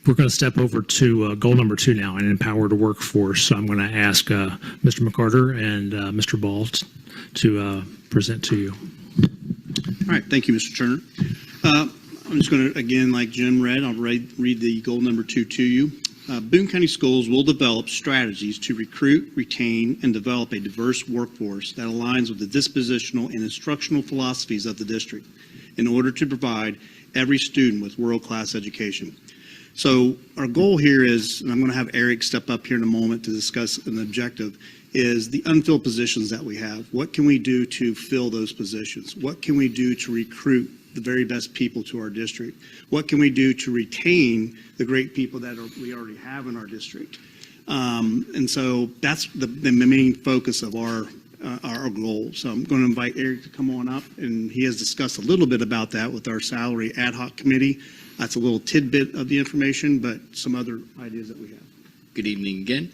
We're going to step over to goal number 2 now, an empowered workforce. So I'm going to ask Mr. McCarter and Mr. Ball to present to you. All right, thank you, Mr. Turner. I'm just going to, again, like Jim read, I'll read the goal number 2 to you. Boone County Schools will develop strategies to recruit, retain, and develop a diverse workforce that aligns with the dispositional and instructional philosophies of the district in order to provide every student with world-class education. So our goal here is, and I'm going to have Eric step up here in a moment to discuss an objective, is the unfilled positions that we have. What can we do to fill those positions? What can we do to recruit the very best people to our district? What can we do to retain the great people that we already have in our district? And so that's the main focus of our goal. So I'm going to invite Eric to come on up, and he has discussed a little bit about that with our salary ad hoc committee. That's a little tidbit of the information, but some other ideas that we have. Good evening again.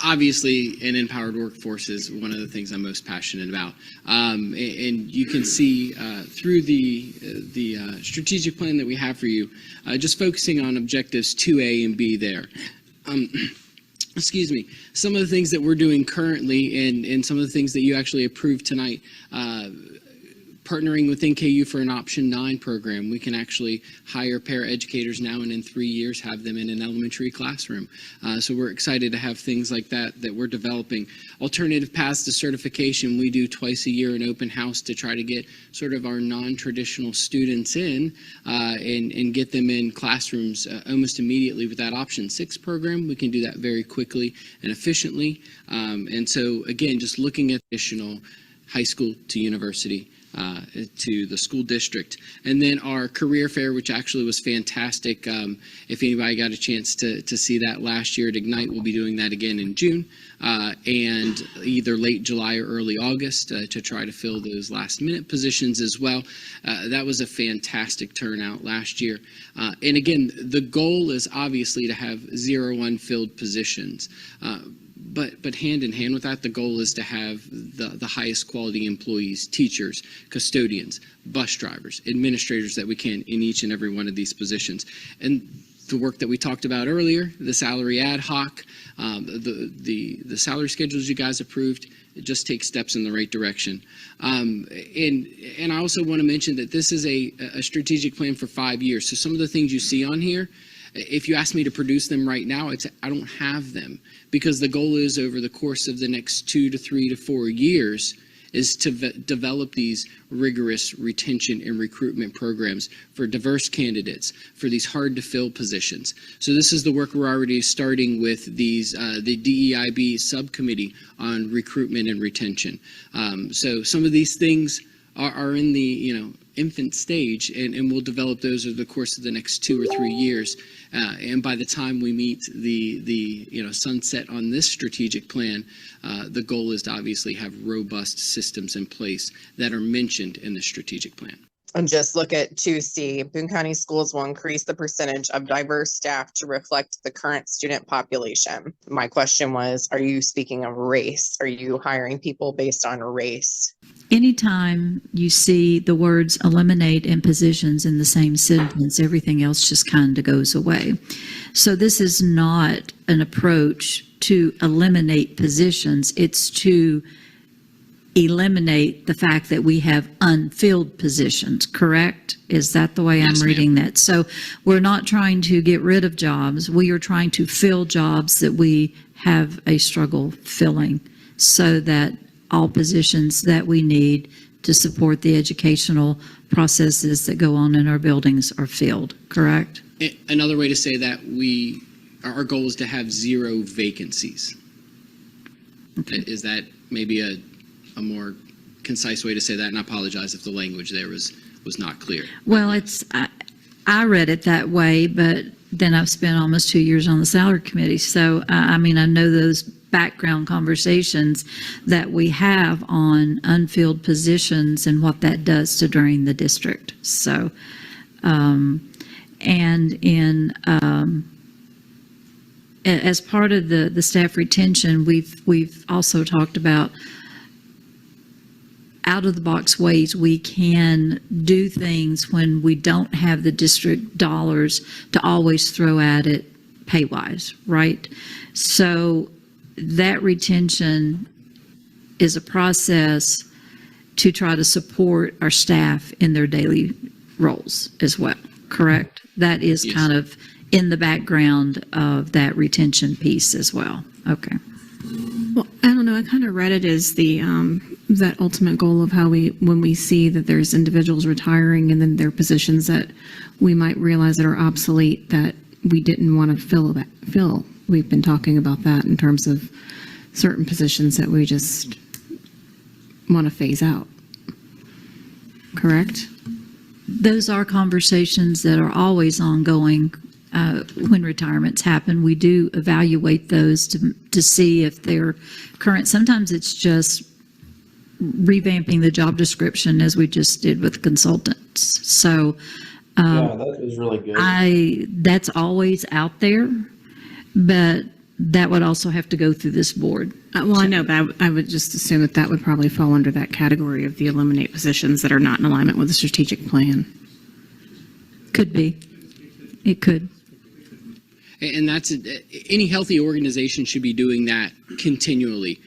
Obviously, an empowered workforce is one of the things I'm most passionate about. And you can see through the strategic plan that we have for you, just focusing on objectives 2A and B there. Excuse me, some of the things that we're doing currently and some of the things that you actually approved tonight, partnering with NKU for an Option 9 program. We can actually hire paraeducators now and in 3 years have them in an elementary classroom. So we're excited to have things like that we're developing. Alternative paths to certification, we do twice a year an open house to try to get sort of our non-traditional students in and get them in classrooms almost immediately with that Option 6 program. We can do that very quickly and efficiently. And so again, just looking at additional high school to university to the school district. And then our career fair, which actually was fantastic. If anybody got a chance to see that last year at Ignite, we'll be doing that again in June and either late July or early August to try to fill those last minute positions as well. That was a fantastic turnout last year. And again, the goal is obviously to have 0 unfilled positions. But hand in hand with that, the goal is to have the highest quality employees, teachers, custodians, bus drivers, administrators that we can in each and every one of these positions. And the work that we talked about earlier, the salary ad hoc, the salary schedules you guys approved, it just takes steps in the right direction. And I also want to mention that this is a strategic plan for 5 years. So some of the things you see on here, if you ask me to produce them right now, I don't have them, because the goal is over the course of the next 2 to 3 to 4 years is to develop these rigorous retention and recruitment programs for diverse candidates, for these hard to fill positions. So this is the work we're already starting with these, the DEIB subcommittee on recruitment and retention. So some of these things are in the infant stage, and we'll develop those over the course of the next 2 or 3 years. And by the time we meet the sunset on this strategic plan, the goal is to obviously have robust systems in place that are mentioned in the strategic plan. And just look at 2C. Boone County Schools will increase the percentage of diverse staff to reflect the current student population. My question was, are you speaking of race? Are you hiring people based on race? Anytime you see the words eliminate and positions in the same sentence, everything else just kind of goes away. So this is not an approach to eliminate positions. It's to eliminate the fact that we have unfilled positions, correct? Is that the way I'm reading that? So we're not trying to get rid of jobs. We are trying to fill jobs that we have a struggle filling, so that all positions that we need to support the educational processes that go on in our buildings are filled, correct? Another way to say that, our goal is to have 0 vacancies. Okay. Is that maybe a more concise way to say that? And I apologize if the language there was not clear. Well, I read it that way, but then I've spent almost 2 years on the salary committee. So, I mean, I know those background conversations that we have on unfilled positions and what that does to drain the district. So, and as part of the staff retention, we've also talked about out of the box ways we can do things when we don't have the district dollars to always throw at it pay wise, right? So that retention is a process to try to support our staff in their daily roles as well, correct? That is Yes. kind of in the background of that retention piece as well. Okay. Well, I don't know. I kind of read it as the that ultimate goal of how when we see that there's individuals retiring and then there are positions that we might realize that are obsolete that we didn't want to fill. We've been talking about that in terms of certain positions that we just want to phase out. Correct? Those are conversations that are always ongoing when retirements happen. We do evaluate those to see if they're current. Sometimes it's just revamping the job description as we just did with consultants. So Yeah, that was really good. that's always out there, but that would also have to go through this board. Well, I know, but I would just assume that that would probably fall under that category of the eliminate positions that are not in alignment with the strategic plan. Could be. It could. And that's any healthy organization should be doing that continually.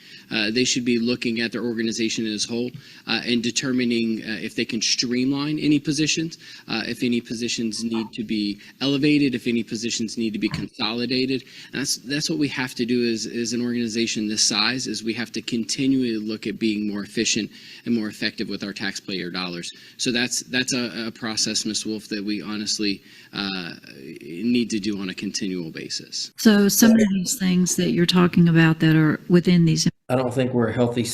They should be looking at their organization as a whole and determining if they can streamline any positions, if any positions need to be elevated, if any positions need to be consolidated. And that's what we have to do as an organization this size, is we have to continually look at being more efficient and more effective with our taxpayer dollars. So that's a process, Ms. Wolf, that we honestly need to do on a continual basis. So some of these things that you're talking about that are within these. I don't think we're a healthy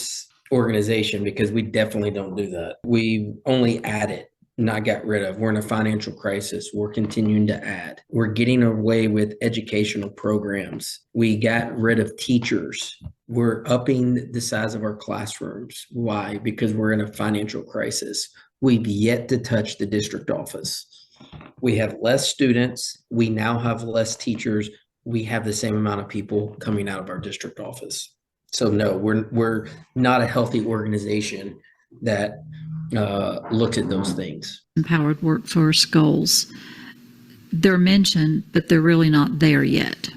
organization because we definitely don't do that. We only added, not got rid of. We're in a financial crisis. We're continuing to add. We're getting away with educational programs. We got rid of teachers. We're upping the size of our classrooms. Why? Because we're in a financial crisis. We've yet to touch the district office. We have less students. We now have less teachers. We have the same amount of people coming out of our district office. So no, we're not a healthy organization that looks at those things. Empowered workforce goals. They're mentioned, but they're really not there yet,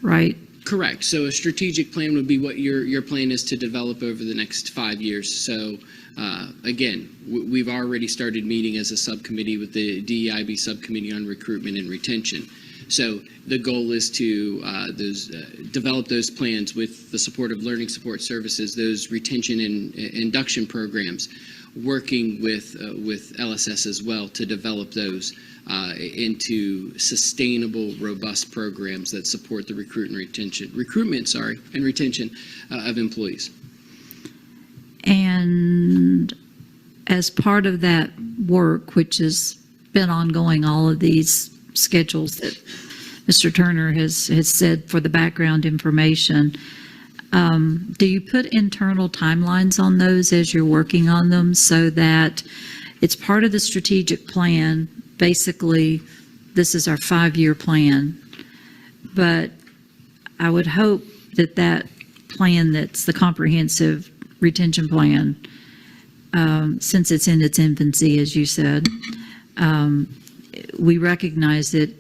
right? Correct. So a strategic plan would be what your plan is to develop over the next 5 years. So again, we've already started meeting as a subcommittee with the DEIB subcommittee on recruitment and retention. So the goal is to develop those plans with the support of learning support services, those retention and induction programs, working with LSS as well to develop those into sustainable, robust programs that support the recruitment and retention of employees. And as part of that work, which has been ongoing, all of these schedules that Mr. Turner has said for the background information, do you put internal timelines on those as you're working on them so that it's part of the strategic plan? Basically, this is our 5-year plan, but I would hope that that plan, that's the comprehensive retention plan, since it's in its infancy, as you said, we recognize that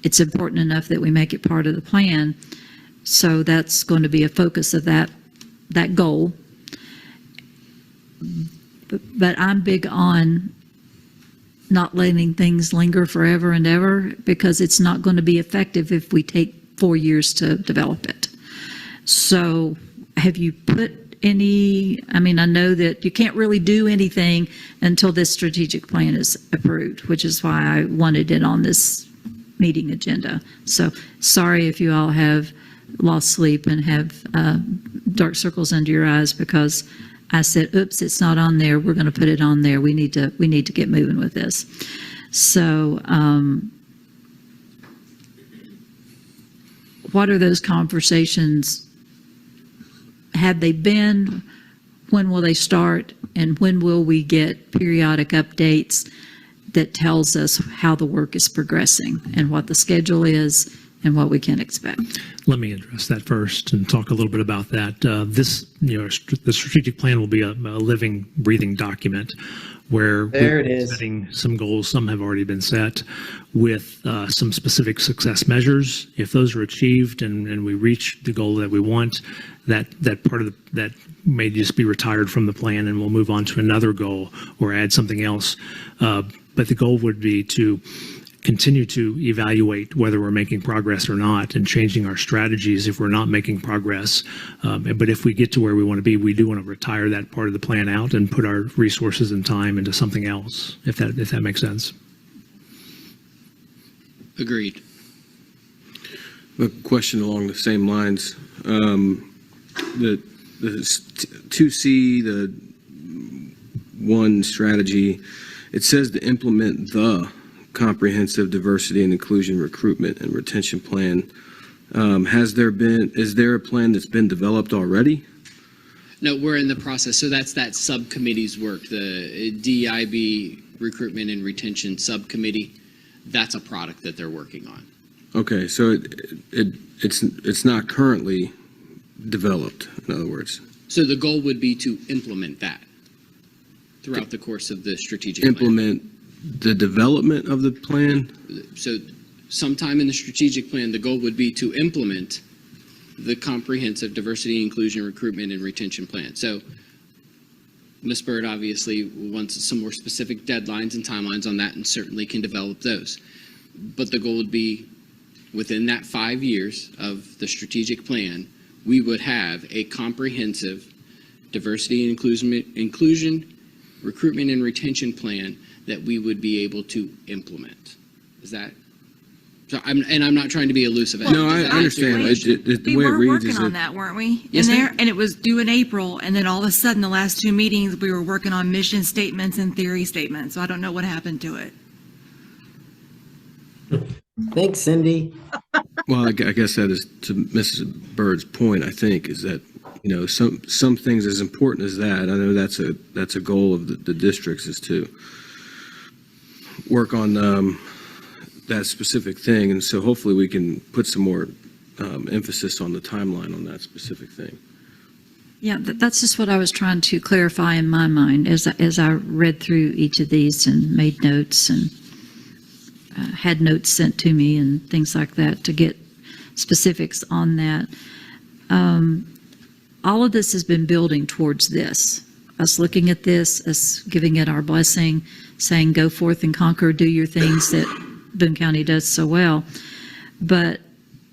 it's important enough that we make it part of the plan. So that's going to be a focus of that goal. But I'm big on not letting things linger forever and ever, because it's not going to be effective if we take 4 years to develop it. So have you put any, I mean, I know that you can't really do anything until this strategic plan is approved, which is why I wanted it on this meeting agenda. So sorry if you all have lost sleep and have dark circles under your eyes because I said, oops, it's not on there. We're going to put it on there. We need to get moving with this. So what are those conversations? Have they been? When will they start? And when will we get periodic updates that tells us how the work is progressing and what the schedule is and what we can expect. Let me address that first and talk a little bit about that. The strategic plan will be a living, breathing document where There we're it is. setting some goals. Some have already been set with some specific success measures. If those are achieved and we reach the goal that we want, that part of that may just be retired from the plan, and we'll move on to another goal or add something else. But the goal would be to continue to evaluate whether we're making progress or not, and changing our strategies if we're not making progress. But if we get to where we want to be, we do want to retire that part of the plan out and put our resources and time into something else, if that makes sense. Agreed. A question along the same lines. The 2C, the one strategy, it says to implement the comprehensive diversity and inclusion recruitment and retention plan. Is there a plan that's been developed already? No, we're in the process. So that's that subcommittee's work, the DEIB Recruitment and Retention Subcommittee. That's a product that they're working on. Okay, so it's not currently developed, in other words. So the goal would be to implement that throughout the course of the strategic plan. Implement the development of the plan? So sometime in the strategic plan, the goal would be to implement the comprehensive diversity, inclusion, recruitment, and retention plan. So Ms. Bird obviously wants some more specific deadlines and timelines on that, and certainly can develop those. But the goal would be within that 5 years of the strategic plan, we would have a comprehensive diversity and inclusion, recruitment, and retention plan that we would be able to implement. Is that? So I'm not trying to be elusive. No, I understand. The We way it were reads working is on that that, weren't we? Yes, In there, ma'am. and it was due in April, and then all of a sudden, the last two meetings, we were working on mission statements and theory statements. So I don't know what happened to it. Thanks, Cindy. well, I guess that is to Mrs. Bird's point, I think, is that, some things as important as that, I know that's a goal of the districts, is to work on that specific thing. And so hopefully we can put some more emphasis on the timeline on that specific thing. Yeah, that's just what I was trying to clarify in my mind as I read through each of these and made notes and had notes sent to me and things like that to get specifics on that. All of this has been building towards this. Us looking at this, us giving it our blessing, saying go forth and conquer, do your things that Boone County does so well. But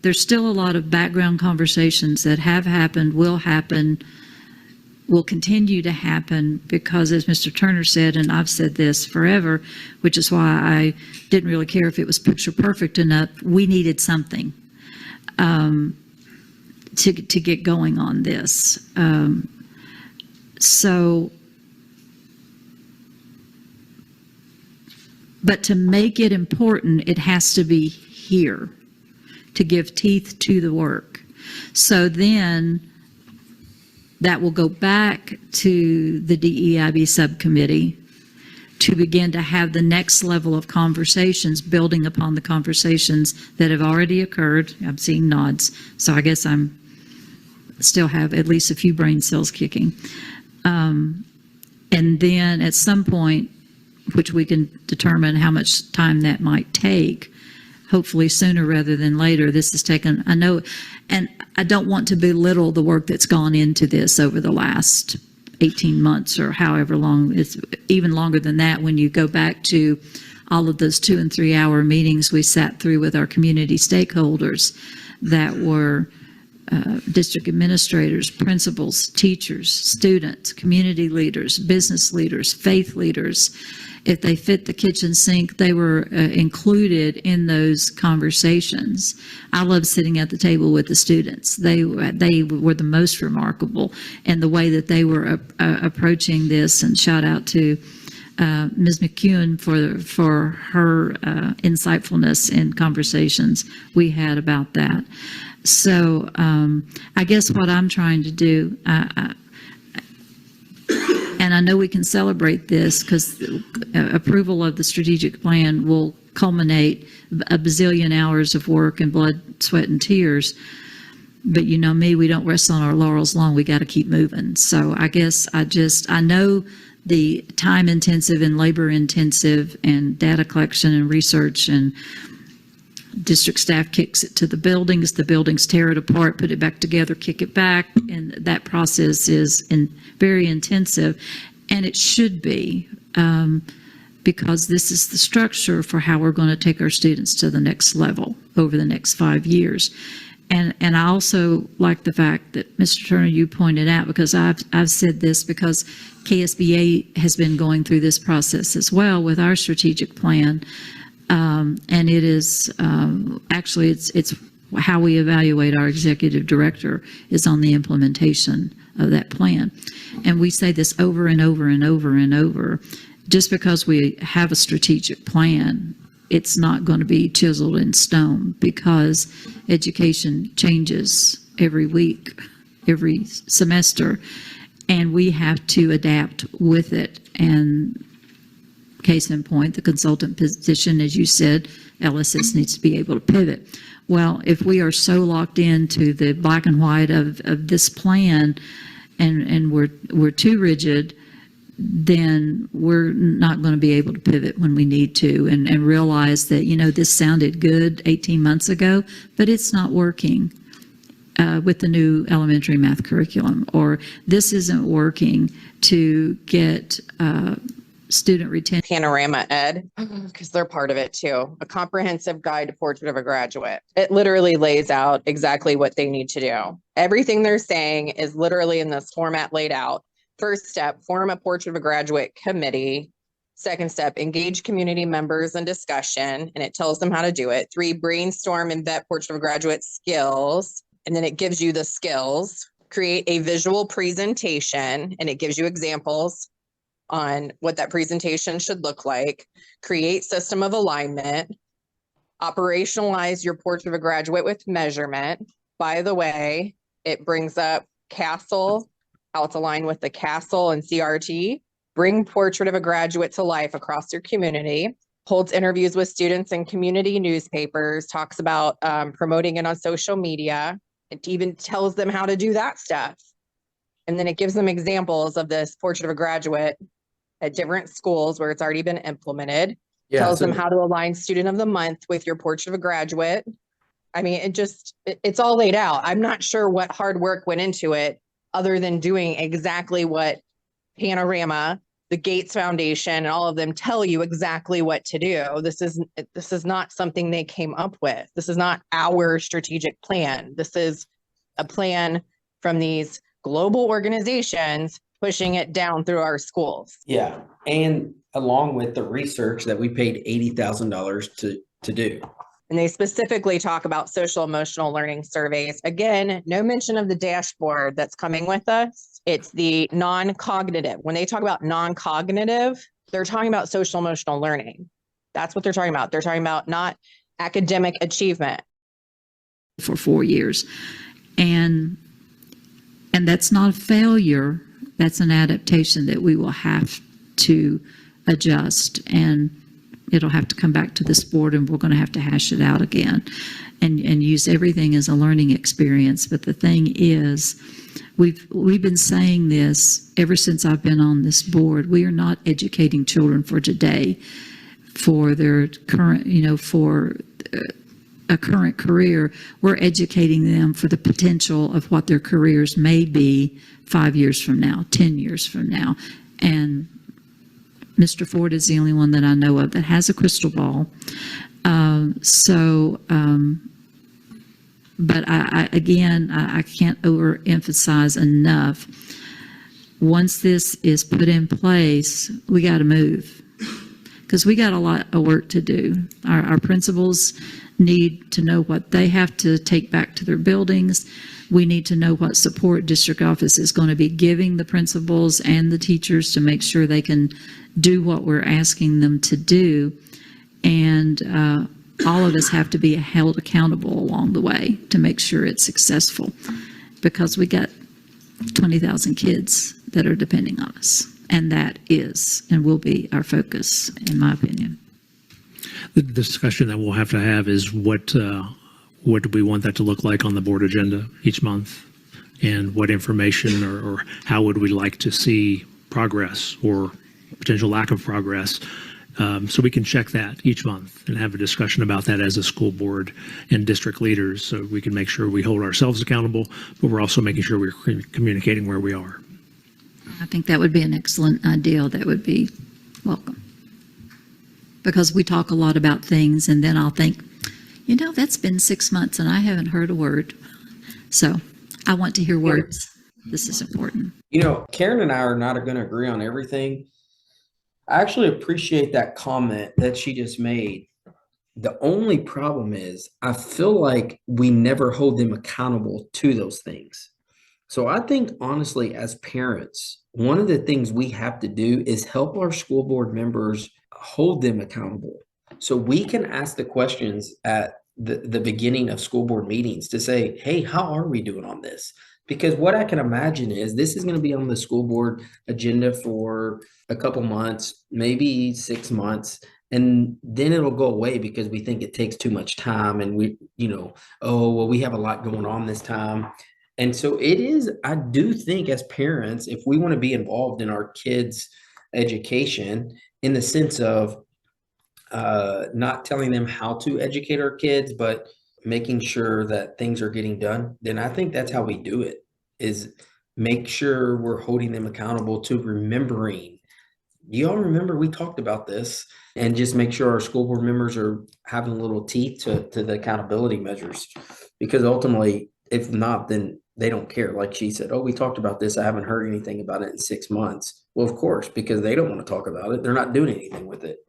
there's still a lot of background conversations that have happened, will continue to happen, because as Mr. Turner said, and I've said this forever, which is why I didn't really care if it was picture perfect enough, we needed something to get going on this. But to make it important, it has to be here to give teeth to the work. So then that will go back to the DEIB subcommittee to begin to have the next level of conversations, building upon the conversations that have already occurred. I'm seeing nods, so I guess I'm still have at least a few brain cells kicking. And then at some point, which we can determine how much time that might take, hopefully sooner rather than later. This has taken, I know, and I don't want to belittle the work that's gone into this over the last 18 months or however long. It's even longer than that when you go back to all of those 2 and 3 hour meetings we sat through with our community stakeholders that were district administrators, principals, teachers, students, community leaders, business leaders, faith leaders. If they fit the kitchen sink, they were included in those conversations. I love sitting at the table with the students. They were the most remarkable in the way that they were approaching this. And shout out to Ms. McEwen for her insightfulness in conversations we had about that. So I guess what I'm trying to do, and And I know we can celebrate this because approval of the strategic plan will culminate a bazillion hours of work and blood, sweat, and tears. But you know me, we don't rest on our laurels long. We got to keep moving. So I guess I know the time intensive and labor intensive and data collection and research, and district staff kicks it to the buildings tear it apart, put it back together, kick it back. And that process is very intensive, and it should be, because this is the structure for how we're going to take our students to the next level over the next 5 years. And I also like the fact that, Mr. Turner, you pointed out, because I've said this, because KSBA has been going through this process as well with our strategic plan. And it is, actually, it's how we evaluate our executive director is on the implementation of that plan. And we say this over and over and over and over. Just because we have a strategic plan, it's not going to be chiseled in stone, because education changes every week, every semester, and we have to adapt with it. And case in point, the consultant position, as you said, LSS needs to be able to pivot. Well, if we are so locked into the black and white of this plan, and we're too rigid, then we're not going to be able to pivot when we need to, and realize that, you know, this sounded good 18 months ago, but it's not working with the new elementary math curriculum, or this isn't working to get student retention. Panorama Ed, because they're part of it too. A comprehensive guide to portrait of a graduate. It literally lays out exactly what they need to do. Everything they're saying is literally in this format laid out. First step, form a portrait of a graduate committee. Second step, engage community members in discussion, and it tells them how to do it. 3, brainstorm and vet portrait of a graduate skills, and then it gives you the skills. Create a visual presentation, and it gives you examples on what that presentation should look like. Create system of alignment. Operationalize your portrait of a graduate with measurement. By the way, it brings up CASTLE, how it's aligned with the CASTLE and CRT. Bring portrait of a graduate to life across your community. Holds interviews with students in community newspapers. Talks about promoting it on social media. It even tells them how to do that stuff. And then it gives them examples of this portrait of a graduate at different schools where it's already been implemented. Tells them how to align student of the month with your portrait of a graduate. I mean, it's all laid out. I'm not sure what hard work went into it, other than doing exactly what Panorama, the Gates Foundation, and all of them tell you exactly what to do. This is not something they came up with. This is not our strategic plan. This is a plan from these global organizations pushing it down through our schools. Yeah, and along with the research that we paid $80,000 to do. And they specifically talk about social emotional learning surveys. Again, no mention of the dashboard that's coming with us. It's the non-cognitive. When they talk about non-cognitive, they're talking about social emotional learning. That's what they're talking about. They're talking about not academic achievement. For 4 years. And that's not a failure. That's an adaptation that we will have to adjust, and it'll have to come back to this board, and we're going to have to hash it out again and use everything as a learning experience. But the thing is, we've been saying this ever since I've been on this board. We are not educating children for today, for their current, for a current career. We're educating them for the potential of what their careers may be 5 years from now, 10 years from now. And Mr. Ford is the only one that I know of that has a crystal ball. But I can't overemphasize enough. Once this is put in place, we got to move, because we got a lot of work to do. Our principals need to know what they have to take back to their buildings. We need to know what support district office is going to be giving the principals and the teachers to make sure they can do what we're asking them to do. And all of us have to be held accountable along the way to make sure it's successful, because we got 20,000 kids that are depending on us. And that is and will be our focus, in my opinion. The discussion that we'll have to have is what do we want that to look like on the board agenda each month? And what information or how would we like to see progress or potential lack of progress? So we can check that each month and have a discussion about that as a school board and district leaders, so we can make sure we hold ourselves accountable, but we're also making sure we're communicating where we are. I think that would be an excellent idea. That would be welcome. Because we talk a lot about things, and then I'll think, that's been 6 months and I haven't heard a word. So I want to hear words. This is important. Karen and I are not going to agree on everything. I actually appreciate that comment that she just made. The only problem is I feel like we never hold them accountable to those things. So I think, honestly, as parents, one of the things we have to do is help our school board members hold them accountable. So we can ask the questions at the beginning of school board meetings to say, hey, how are we doing on this? Because what I can imagine is this is going to be on the school board agenda for a couple months, maybe 6 months, and then it'll go away because we think it takes too much time and we have a lot going on this time. And so I do think as parents, if we want to be involved in our kids' education in the sense of not telling them how to educate our kids, but making sure that things are getting done, then I think that's how we do it, is make sure we're holding them accountable to remembering. Do y'all remember we talked about this? And just make sure our school board members are having a little teeth to the accountability measures. Because ultimately, if not, then they don't care. Like she said, we talked about this. I haven't heard anything about it in 6 months. Well, of course, because they don't want to talk about it. They're not doing anything with it.